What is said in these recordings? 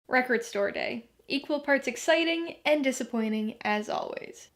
Record Store Day. Equal parts exciting and disappointing as always.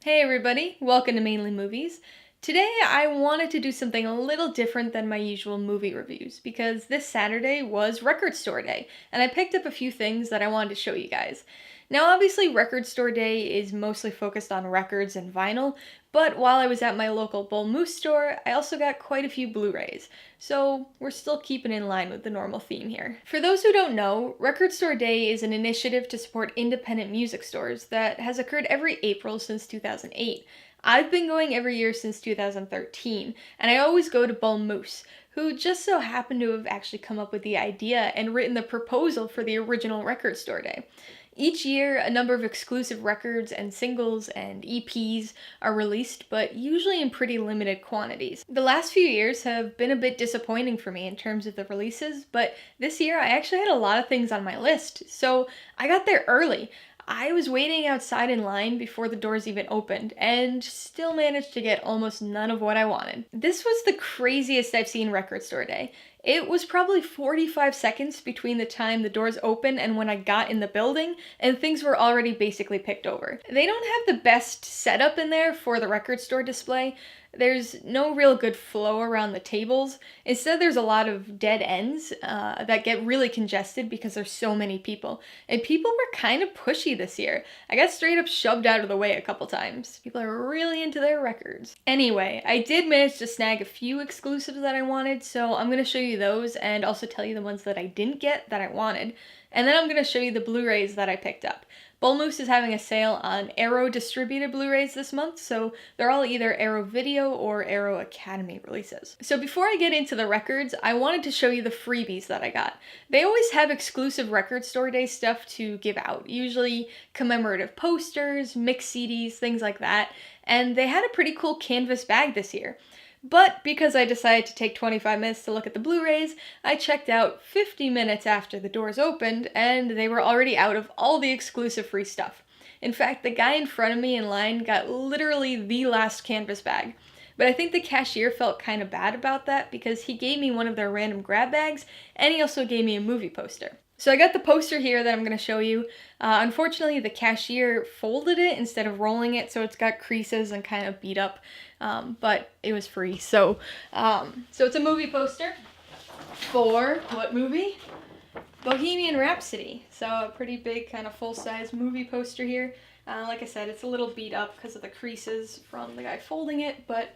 Hey everybody, welcome to Mainly Movies. Today I wanted to do something a little different than my usual movie reviews because this Saturday was Record Store Day and I picked up a few things that I wanted to show you guys. Now obviously Record Store Day is mostly focused on records and vinyl, but while I was at my local Bull Moose store, I also got quite a few Blu-rays, so we're still keeping in line with the normal theme here. For those who don't know, Record Store Day is an initiative to support independent music stores that has occurred every April since 2008. I've been going every year since 2013, and I always go to Bull Moose, who just so happened to have actually come up with the idea and written the proposal for the original Record Store Day. Each year, a number of exclusive records and singles and EPs are released, but usually in pretty limited quantities. The last few years have been a bit disappointing for me in terms of the releases, but this year I actually had a lot of things on my list, so I got there early. I was waiting outside in line before the doors even opened, and still managed to get almost none of what I wanted. This was the craziest I've seen Record Store Day. It was probably 45 seconds between the time the doors opened and when I got in the building, and things were already basically picked over. They don't have the best setup in there for the record store display. There's no real good flow around the tables. Instead, there's a lot of dead ends that get really congested because there's so many people. And people were kind of pushy this year. I got straight up shoved out of the way a couple times. People are really into their records. Anyway, I did manage to snag a few exclusives that I wanted, so I'm going to show you those and also tell you the ones that I didn't get that I wanted. And then I'm going to show you the Blu-rays that I picked up. Bull Moose is having a sale on Arrow distributed Blu-rays this month, so they're all either Arrow Video or Arrow Academy releases. So before I get into the records, I wanted to show you the freebies that I got. They always have exclusive Record Store Day stuff to give out, usually commemorative posters, mixed CDs, things like that, and they had a pretty cool canvas bag this year. But because I decided to take 25 minutes to look at the Blu-rays, I checked out 50 minutes after the doors opened, and they were already out of all the exclusive free stuff. In fact, the guy in front of me in line got literally the last canvas bag. But I think the cashier felt kind of bad about that because he gave me one of their random grab bags, and he also gave me a movie poster. So I got the poster here that I'm going to show you. Unfortunately, the cashier folded it instead of rolling it, so it's got creases and kind of beat up, but it was free. So it's a movie poster for what movie? Bohemian Rhapsody. So a pretty big kind of full-size movie poster here. Like I said, it's a little beat up because of the creases from the guy folding it, but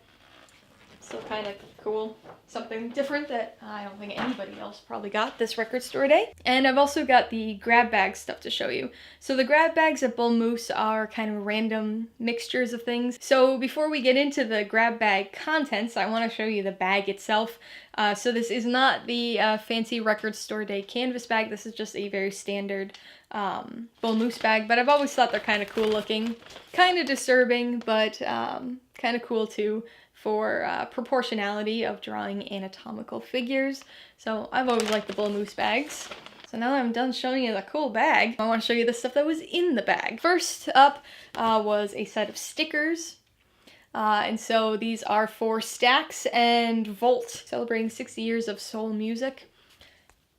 still kind of cool. Something different that I don't think anybody else probably got this Record Store Day. And I've also got the grab bag stuff to show you. So the grab bags at Bull Moose are kind of random mixtures of things. So before we get into the grab bag contents, I want to show you the bag itself. So this is not the fancy Record Store Day canvas bag. This is just a very standard Bull Moose bag, but I've always thought they're kind of cool looking. Kind of disturbing, but kind of cool too, for proportionality of drawing anatomical figures. So I've always liked the Bull Moose bags. So now that I'm done showing you the cool bag, I want to show you the stuff that was in the bag. First up was a set of stickers. And so these are for Stax and Volt, celebrating 60 years of soul music.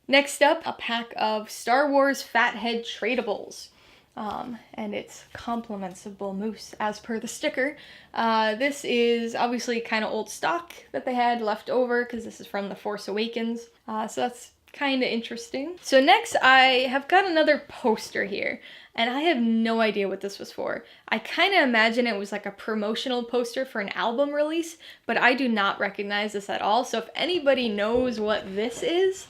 Next up, a pack of Star Wars Fathead Tradables. And it's compliments of Bull Moose as per the sticker. This is obviously kind of old stock that they had left over because this is from The Force Awakens. So that's kind of interesting. So next I have got another poster here, and I have no idea what this was for. I kind of imagine it was like a promotional poster for an album release, but I do not recognize this at all. So if anybody knows what this is,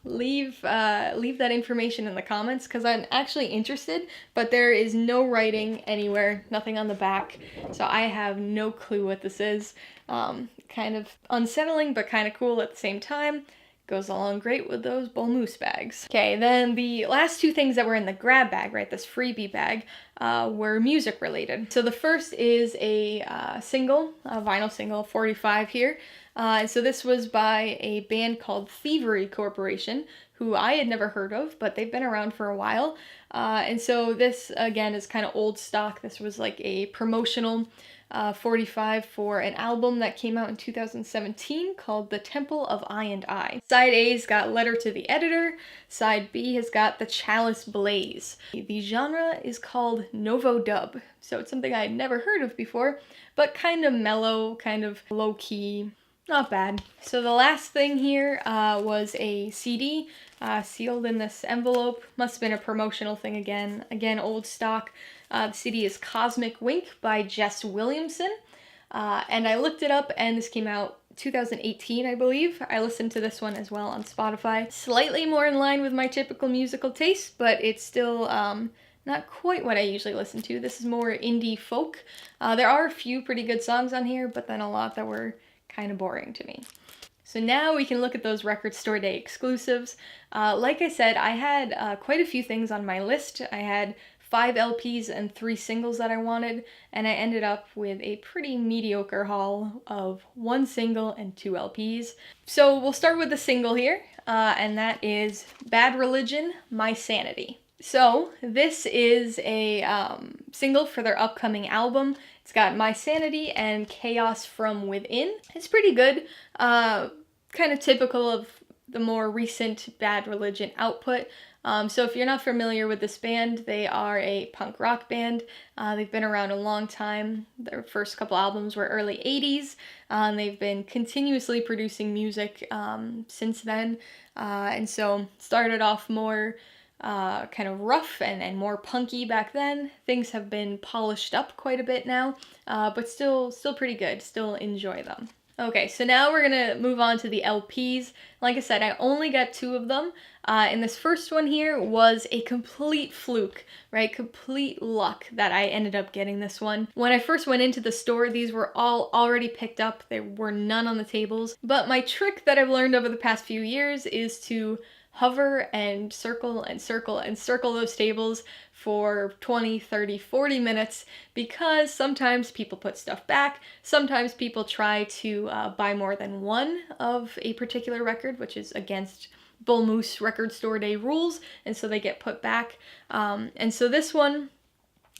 leave that information in the comments because I'm actually interested, but there is no writing anywhere, nothing on the back, so I have no clue what this is. Kind of unsettling, but kind of cool at the same time. Goes along great with those Bull Moose bags. Okay, then the last two things that were in the grab bag, right, this freebie bag, were music related. So the first is a single, a vinyl single, 45 here. And so this was by a band called Thievery Corporation, who I had never heard of, but they've been around for a while. And so this, again, is kind of old stock. This was like a promotional 45 for an album that came out in 2017 called The Temple of I and I. Side A's got Letter to the Editor. Side B has got The Chalice Blaze. The genre is called Novo Dub, so it's something I had never heard of before, but kind of mellow, kind of low-key. Not bad. So the last thing here was a CD sealed in this envelope. Must have been a promotional thing again. Again, old stock. The CD is Cosmic Wink by Jess Williamson. And I looked it up and this came out 2018, I believe. I listened to this one as well on Spotify. Slightly more in line with my typical musical taste, but it's still not quite what I usually listen to. This is more indie folk. There are a few pretty good songs on here, but then a lot that were kind of boring to me. So now we can look at those Record Store Day exclusives. Like I said, I had quite a few things on my list. I had 5 LPs and 3 singles that I wanted, and I ended up with a pretty mediocre haul of 1 single and 2 LPs. So we'll start with the single here, and that is Bad Religion, My Sanity. So this is a single for their upcoming album. It's got My Sanity and Chaos from Within. It's pretty good, kind of typical of the more recent Bad Religion output. So if you're not familiar with this band, they are a punk rock band. They've been around a long time. Their first couple albums were early 80s. They've been continuously producing music since then. And so started off more kind of rough and more punky back then. Things have been polished up quite a bit now, but still pretty good. Still enjoy them. Okay, so now we're gonna move on to the LPs. Like I said, I only got 2 of them, and this first one here was a complete fluke, right? Complete luck that I ended up getting this one. When I first went into the store, these were all already picked up. There were none on the tables, but my trick that I've learned over the past few years is to hover and circle and circle and circle those tables for 20, 30, 40 minutes, because sometimes people put stuff back, sometimes people try to buy more than one of a particular record, which is against Bull Moose Record Store Day rules, and so they get put back. And so this one,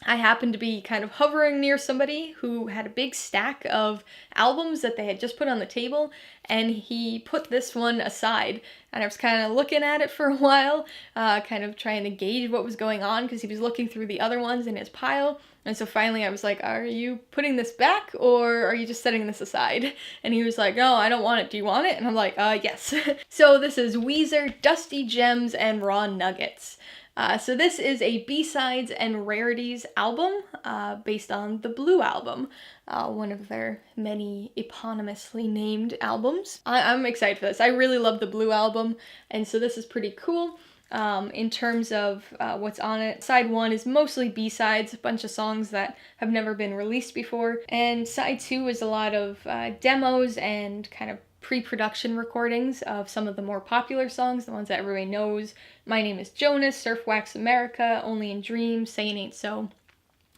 I happened to be kind of hovering near somebody who had a big stack of albums that they had just put on the table, and he put this one aside. And I was kind of looking at it for a while, kind of trying to gauge what was going on, because he was looking through the other ones in his pile. And so finally I was like, are you putting this back, or are you just setting this aside? And he was like, no, I don't want it. Do you want it? And I'm like, yes. So this is Weezer, Dusty Gems, and Raw Nuggets. So this is a B-Sides and Rarities album based on the Blue Album, one of their many eponymously named albums. I'm excited for this. I really love the Blue Album, and so this is pretty cool. In terms of what's on it, side 1 is mostly B-sides, a bunch of songs that have never been released before, and side 2 is a lot of demos and kind of pre-production recordings of some of the more popular songs, the ones that everybody knows. My Name is Jonas, Surf Wax America, Only in Dreams, Sayin' Ain't So.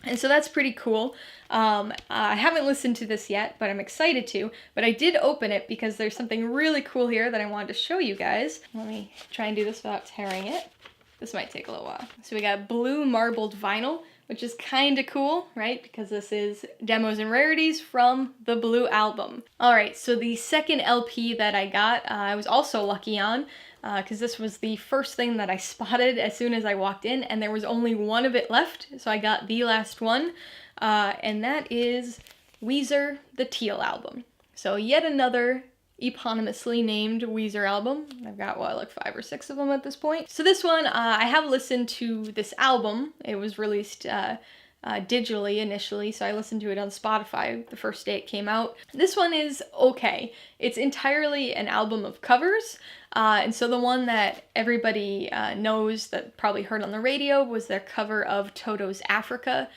And so that's pretty cool. I haven't listened to this yet, but I'm excited to. But I did open it because there's something really cool here that I wanted to show you guys. Let me try and do this without tearing it. This might take a little while. So we got blue marbled vinyl, which is kind of cool, right? Because this is demos and rarities from the Blue Album. All right, so the second LP that I got, I was also lucky on, because this was the first thing that I spotted as soon as I walked in, and there was only one of it left, so I got the last one, and that is Weezer, the Teal Album. So yet another eponymously named Weezer album. I've got, like 5 or 6 of them at this point. So this one, I have listened to this album. It was released digitally initially, so I listened to it on Spotify the first day it came out. This one is okay. It's entirely an album of covers, and so the one that everybody knows, that probably heard on the radio, was their cover of Toto's Africa.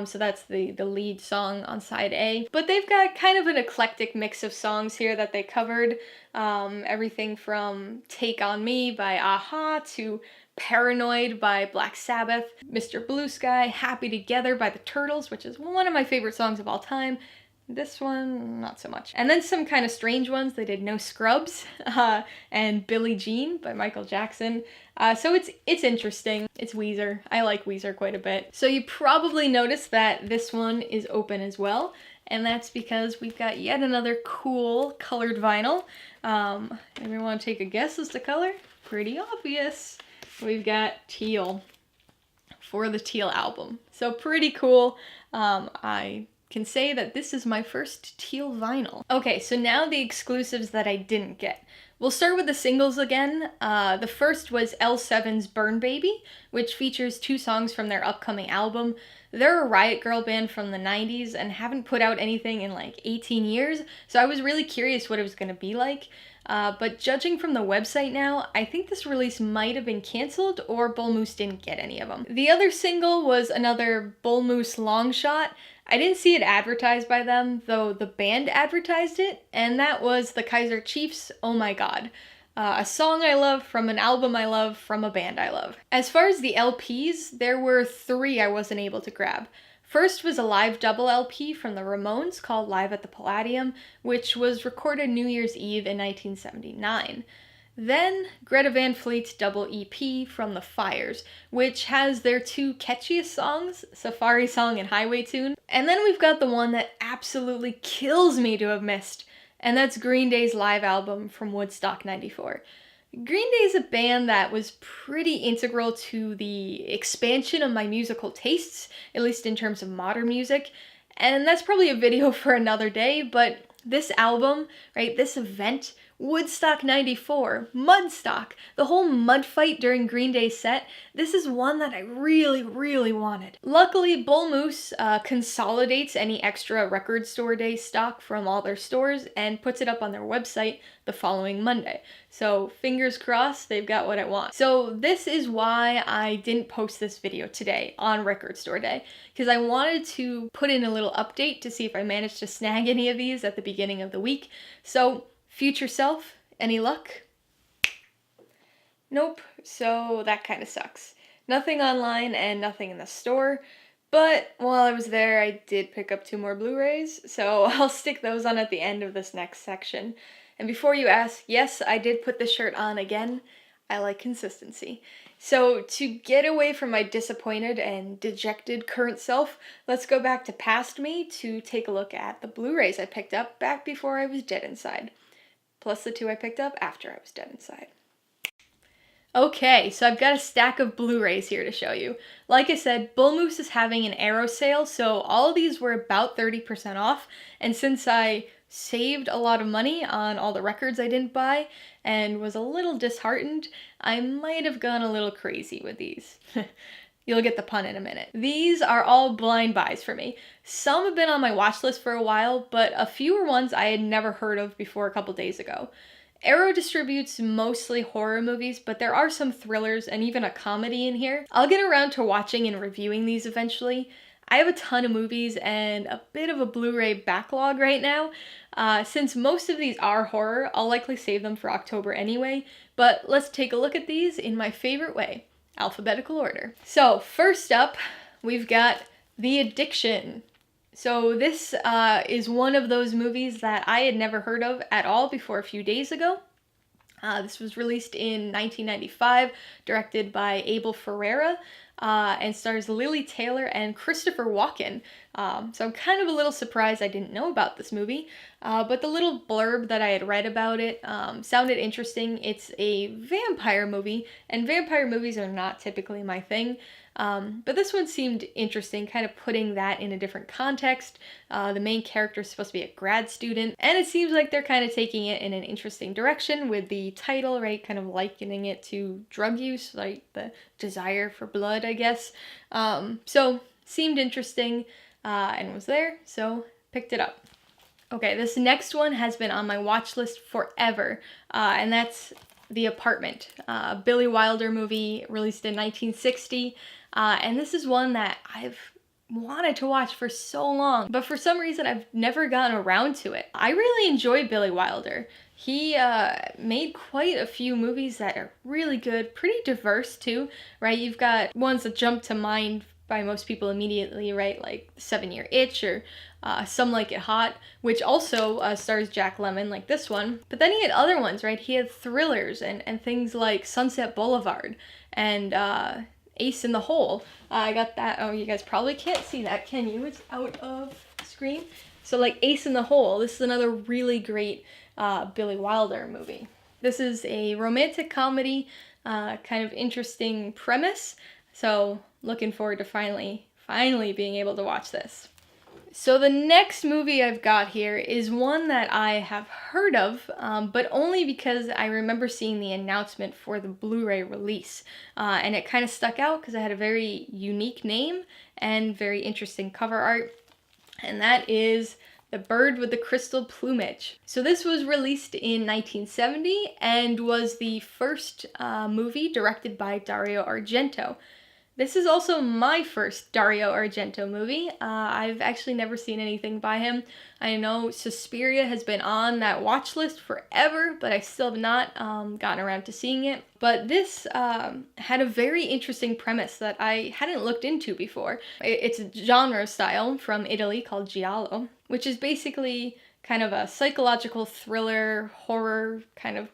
So that's the lead song on side A. But they've got kind of an eclectic mix of songs here that they covered. Everything from Take On Me by a-ha to Paranoid by Black Sabbath, Mr. Blue Sky, Happy Together by the Turtles, which is one of my favorite songs of all time. This one, not so much. And then some kind of strange ones. They did No Scrubs and Billie Jean by Michael Jackson. So it's interesting. It's Weezer. I like Weezer quite a bit. So you probably noticed that this one is open as well. and that's because we've got yet another cool colored vinyl. Everyone take a guess as to color? Pretty obvious. We've got teal for the Teal album. So pretty cool. I can say that this is my first Teal vinyl. Okay, so now the exclusives that I didn't get. We'll start with the singles again. The first was L7's Burn Baby, which features 2 songs from their upcoming album. They're a Riot Girl band from the 90s and haven't put out anything in like 18 years, so I was really curious what it was going to be like. But judging from the website now, I think this release might have been cancelled or Bull Moose didn't get any of them. The other single was another Bull Moose long shot. I didn't see it advertised by them, though the band advertised it, and that was the Kaiser Chiefs' Oh My God. A song I love from an album I love from a band I love. As far as the LPs, there were 3 I wasn't able to grab. First was a live double LP from the Ramones called Live at the Palladium, which was recorded New Year's Eve in 1979. Then Greta Van Fleet's double EP from The Fires, which has their 2 catchiest songs, Safari Song and Highway Tune. And then we've got the one that absolutely kills me to have missed, and that's Green Day's live album from Woodstock '94. Green Day's a band that was pretty integral to the expansion of my musical tastes, at least in terms of modern music, and that's probably a video for another day, but this album, right, this event, Woodstock '94, Mudstock, the whole mud fight during Green Day's set, this is one that I really, really wanted. Luckily, Bull Moose consolidates any extra Record Store Day stock from all their stores and puts it up on their website the following Monday. So fingers crossed, they've got what I want. So this is why I didn't post this video today on Record Store Day, because I wanted to put in a little update to see if I managed to snag any of these at the beginning of the week. So future self, any luck? Nope, so that kind of sucks. Nothing online and nothing in the store, but while I was there I did pick up 2 more Blu-rays, so I'll stick those on at the end of this next section. And before you ask, yes, I did put this shirt on again. I like consistency. So to get away from my disappointed and dejected current self, let's go back to past me to take a look at the Blu-rays I picked up back before I was dead inside. Plus the 2 I picked up after I was dead inside. Okay, so I've got a stack of Blu-rays here to show you. Like I said, Bull Moose is having an Arrow sale, so all of these were about 30% off, and since I saved a lot of money on all the records I didn't buy and was a little disheartened, I might have gone a little crazy with these. You'll get the pun in a minute. These are all blind buys for me. Some have been on my watch list for a while, but a few were ones I had never heard of before a couple days ago. Arrow distributes mostly horror movies, but there are some thrillers and even a comedy in here. I'll get around to watching and reviewing these eventually. I have a ton of movies and a bit of a Blu-ray backlog right now. Since most of these are horror, I'll likely save them for October anyway, but let's take a look at these in my favorite way. Alphabetical order. So first up, we've got The Addiction. So this is one of those movies that I had never heard of at all before a few days ago. This was released in 1995, directed by Abel Ferrara, and stars Lily Taylor and Christopher Walken. So I'm kind of a little surprised I didn't know about this movie, but the little blurb that I had read about it sounded interesting. It's a vampire movie, and vampire movies are not typically my thing. But this one seemed interesting, kind of putting that in a different context. The main character is supposed to be a grad student, and it seems like they're kind of taking it in an interesting direction with the title, right, kind of likening it to drug use, like the desire for blood, I guess. So seemed interesting and was there, so picked it up. Okay, this next one has been on my watch list forever, and that's The Apartment, Billy Wilder movie released in 1960. And this is one that I've wanted to watch for so long, but for some reason I've never gotten around to it. I really enjoy Billy Wilder. He made quite a few movies that are really good, pretty diverse too, right? You've got ones that jump to mind by most people immediately, right? Like 7 Year Itch or Some Like It Hot, which also stars Jack Lemmon, like this one. But then he had other ones, right? He had thrillers and things like Sunset Boulevard and Ace in the Hole. I got that. Oh, you guys probably can't see that, can you? It's out of screen. So like Ace in the Hole, this is another really great Billy Wilder movie. This is a romantic comedy, kind of interesting premise. So looking forward to finally being able to watch this. So the next movie I've got here is one that I have heard of, but only because I remember seeing the announcement for the Blu-ray release. And it kind of stuck out because it had a very unique name and very interesting cover art. And that is The Bird with the Crystal Plumage. So this was released in 1970 and was the first movie directed by Dario Argento. This is also my first Dario Argento movie. I've actually never seen anything by him. I know Suspiria has been on that watch list forever, but I still have not gotten around to seeing it. But this had a very interesting premise that I hadn't looked into before. It's a genre style from Italy called giallo, which is basically kind of a psychological thriller, horror, kind of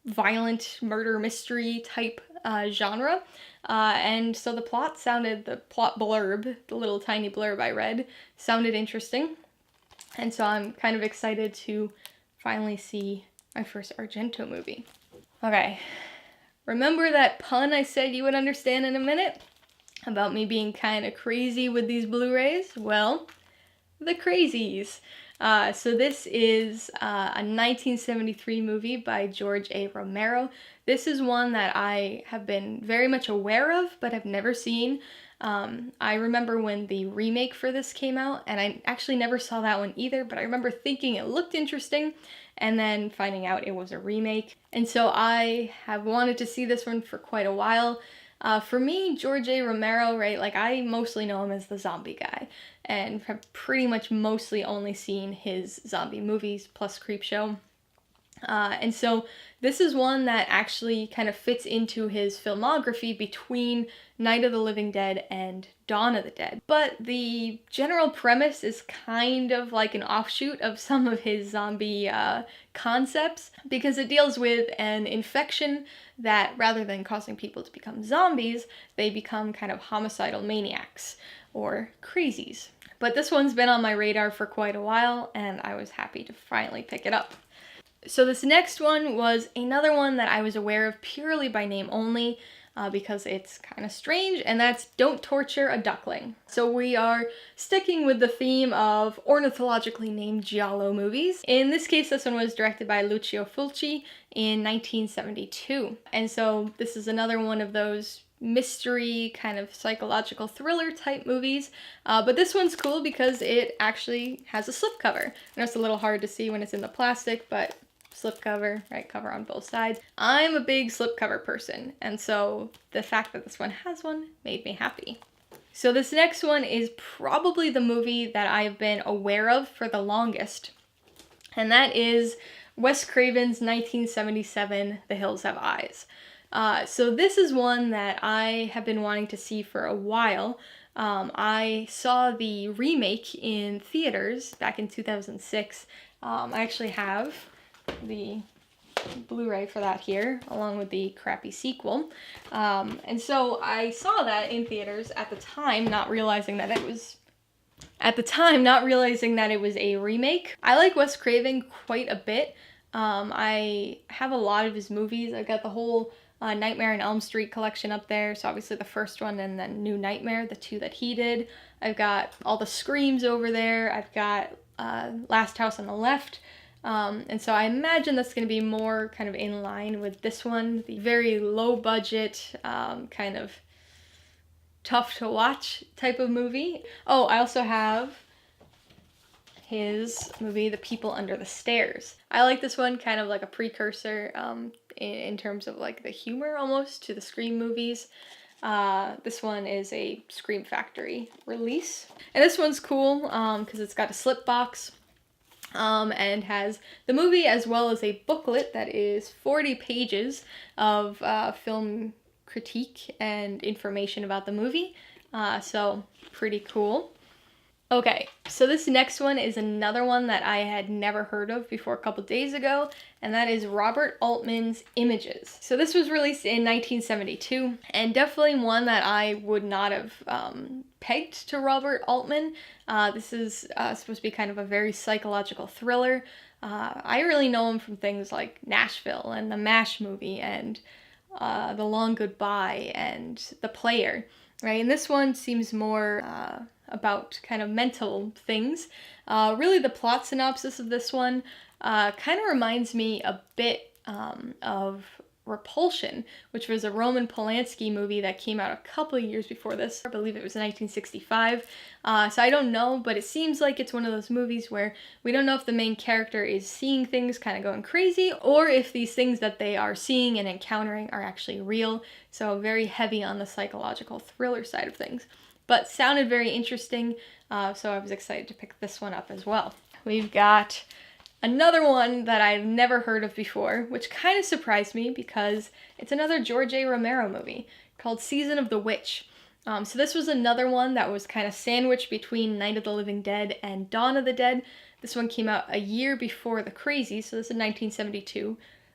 violent murder mystery type genre. And so the plot blurb, the little tiny blurb I read, sounded interesting. And so I'm kind of excited to finally see my first Argento movie. Okay, remember that pun I said you would understand in a minute? About me being kind of crazy with these Blu-rays? Well, the crazies. So this is a 1973 movie by George A. Romero. This is one that I have been very much aware of, but have never seen. I remember when the remake for this came out, and I actually never saw that one either, but I remember thinking it looked interesting, and then finding out it was a remake. And so I have wanted to see this one for quite a while. For me, George A. Romero, right, like I mostly know him as the zombie guy, and have pretty much mostly only seen his zombie movies plus Creepshow. And so this is one that actually kind of fits into his filmography between Night of the Living Dead and Dawn of the Dead. But the general premise is kind of like an offshoot of some of his zombie concepts, because it deals with an infection that, rather than causing people to become zombies, they become kind of homicidal maniacs or crazies. But this one's been on my radar for quite a while, and I was happy to finally pick it up. So this next one was another one that I was aware of purely by name only, because it's kind of strange, and that's Don't Torture a Duckling. So we are sticking with the theme of ornithologically named giallo movies. In this case, this one was directed by Lucio Fulci in 1972. And so this is another one of those mystery kind of psychological thriller type movies, but this one's cool because it actually has a slipcover. I know it's a little hard to see when it's in the plastic, but slipcover, right, cover on both sides. I'm a big slipcover person, and so the fact that this one has one made me happy. So this next one is probably the movie that I've been aware of for the longest, and that is Wes Craven's 1977 The Hills Have Eyes. So this is one that I have been wanting to see for a while. I saw the remake in theaters back in 2006. I actually have the Blu-ray for that here, along with the crappy sequel. And so I saw that in theaters at the time, not realizing that it was a remake. I like Wes Craven quite a bit. I have a lot of his movies. I've got the whole Nightmare on Elm Street collection up there, so obviously the first one and then New Nightmare, the two that he did. I've got all the Screams over there. I've got Last House on the Left. And so I imagine that's going to be more kind of in line with this one, the very low budget, kind of tough to watch type of movie. Oh, I also have his movie, The People Under the Stairs. I like this one, kind of like a precursor in terms of like the humor almost to the Scream movies. This one is a Scream Factory release. And this one's cool because it's got a slip box and has the movie as well as a booklet that is 40 pages of film critique and information about the movie. So pretty cool. Okay, so this next one is another one that I had never heard of before a couple days ago, and that is Robert Altman's Images. So this was released in 1972, and definitely one that I would not have pegged to Robert Altman. This is supposed to be kind of a very psychological thriller. I really know him from things like Nashville and the MASH movie and The Long Goodbye and The Player, right? And this one seems more about kind of mental things. Really, the plot synopsis of this one kind of reminds me a bit of Repulsion, which was a Roman Polanski movie that came out a couple of years before this. I believe it was 1965. So I don't know, but it seems like it's one of those movies where we don't know if the main character is seeing things kind of going crazy, or if these things that they are seeing and encountering are actually real. So very heavy on the psychological thriller side of things. But sounded very interesting, so I was excited to pick this one up as well. We've got another one that I've never heard of before, which kind of surprised me because it's another George A. Romero movie called Season of the Witch. So this was another one that was kind of sandwiched between Night of the Living Dead and Dawn of the Dead. This one came out a year before The Crazy, so this is 1972.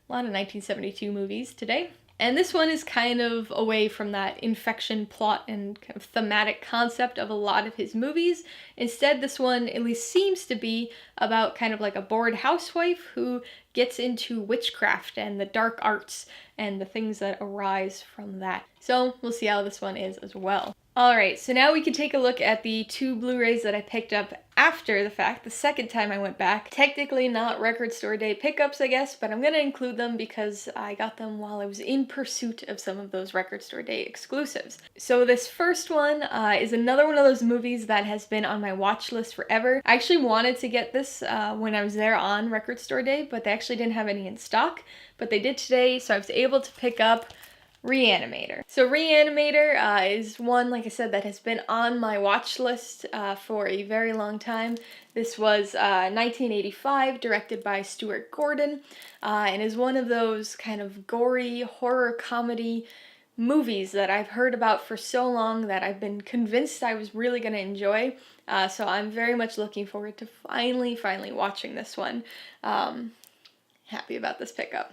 A lot of 1972 movies today. And this one is kind of away from that infection plot and kind of thematic concept of a lot of his movies. Instead, this one at least seems to be about kind of like a bored housewife who gets into witchcraft and the dark arts and the things that arise from that. So we'll see how this one is as well. Alright, so now we can take a look at the two Blu-rays that I picked up after the fact, the second time I went back. Technically not record store day pickups, I guess, but I'm going to include them because I got them while I was in pursuit of some of those record store day exclusives. So this first one is another one of those movies that has been on my watch list forever. I actually wanted to get this when I was there on record store day, but they actually didn't have any in stock, but they did today, so I was able to pick up Re-Animator. So Re-Animator is one, like I said, that has been on my watch list for a very long time. This was 1985, directed by Stuart Gordon, and is one of those kind of gory horror comedy movies that I've heard about for so long that I've been convinced I was really going to enjoy. So I'm very much looking forward to finally watching this one. Happy about this pickup.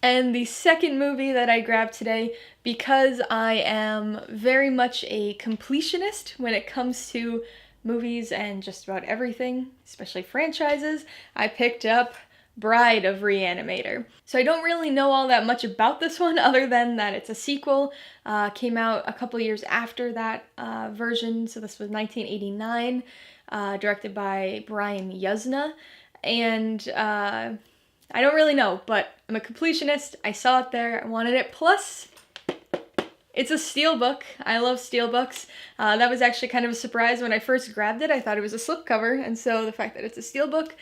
And the second movie that I grabbed today, because I am very much a completionist when it comes to movies and just about everything, especially franchises, I picked up Bride of Re-Animator. So I don't really know all that much about this one other than that it's a sequel. Came out a couple years after that version, so this was 1989, directed by Brian Yuzna. And I don't really know, but I'm a completionist. I saw it there. I wanted it. Plus, it's a steelbook. I love steelbooks. That was actually kind of a surprise when I first grabbed it. I thought it was a slipcover, and so the fact that it's a steelbook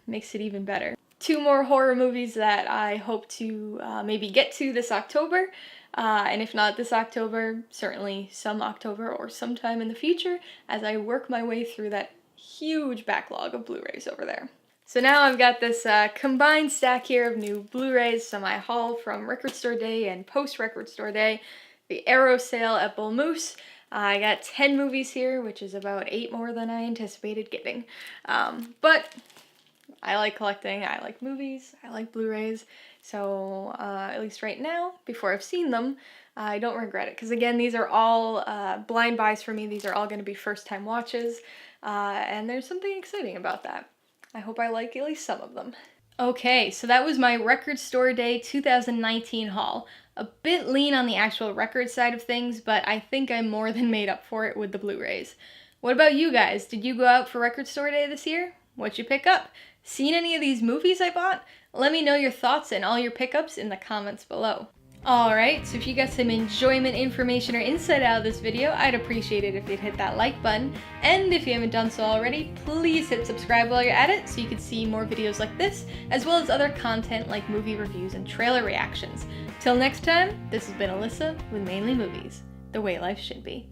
makes it even better. Two more horror movies that I hope to maybe get to this October. And if not this October, certainly some October or sometime in the future as I work my way through that huge backlog of Blu-rays over there. So now I've got this combined stack here of new Blu-rays, so my haul from Record Store Day and post-Record Store Day, the Arrow sale at Bull Moose. I got 10 movies here, which is about 8 more than I anticipated getting. But I like collecting, I like movies, I like Blu-rays, so at least right now, before I've seen them, I don't regret it. Because again, these are all blind buys for me, these are all going to be first-time watches, and there's something exciting about that. I hope I like at least some of them. Okay, so that was my Record Store Day 2019 haul. A bit lean on the actual record side of things, but I think I more than made up for it with the Blu-rays. What about you guys? Did you go out for Record Store Day this year? What'd you pick up? Seen any of these movies I bought? Let me know your thoughts and all your pickups in the comments below. Alright, so if you got some enjoyment, information, or insight out of this video, I'd appreciate it if you'd hit that like button. And if you haven't done so already, please hit subscribe while you're at it so you can see more videos like this, as well as other content like movie reviews and trailer reactions. Till next time, this has been Alyssa with Mainly Movies, the way life should be.